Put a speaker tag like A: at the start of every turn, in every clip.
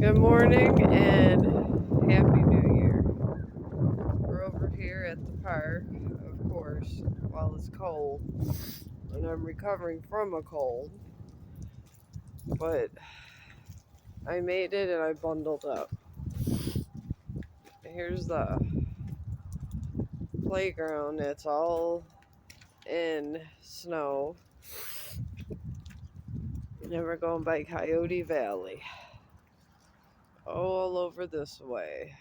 A: Good morning and Happy New Year. We're over here at the park, of course, while it's cold, and I'm recovering from a cold. But I made it and I bundled up. Here's the playground. It's all in snow. And we're going by Coyote Valley. All over this way.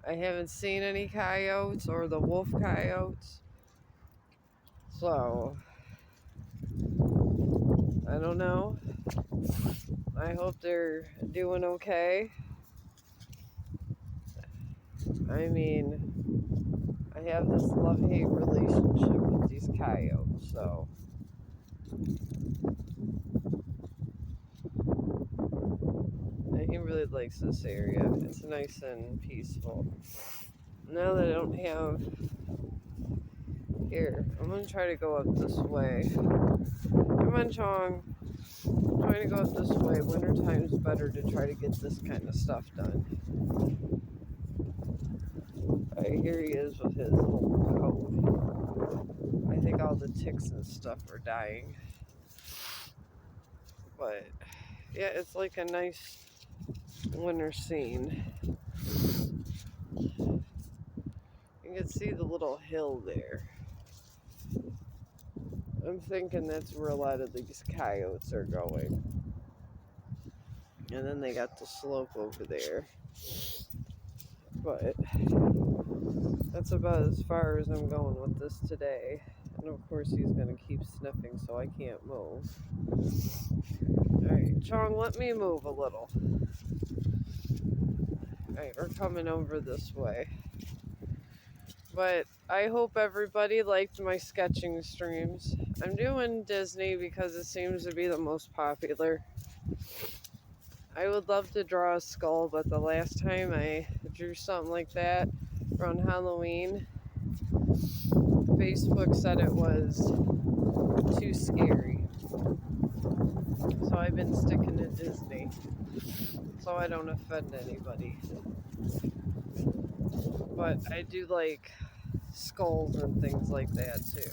A: I haven't seen any coyotes or the wolf coyotes. So, I don't know. I hope they're doing okay. I mean, I have this love-hate relationship with these coyotes, so he really likes this area. It's nice and peaceful. Now that I don't have here, I'm gonna try to go up this way. Come on, Chong. I'm trying to go up this way. Wintertime's better to try to get this kind of stuff done. Alright, here he is with his little coat. I think all the ticks and stuff are dying. But yeah, it's like a nice winter scene. You can see the little hill there. I'm thinking that's where a lot of these coyotes are going. And then they got the slope over there. But that's about as far as I'm going with this today. And of course he's going to keep sniffing so I can't move. Alright, Chong, let me move a little. Alright, we're coming over this way. But I hope everybody liked my sketching streams. I'm doing Disney because it seems to be the most popular. I would love to draw a skull, but the last time I drew something like that around Halloween, Facebook said it was too scary. So I've been sticking to Disney so I don't offend anybody. But I do like skulls and things like that too.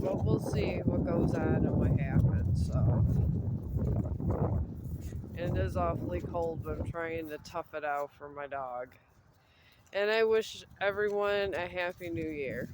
A: But we'll see what goes on and what happens. So, and it is awfully cold, but I'm trying to tough it out for my dog. And I wish everyone a Happy New Year.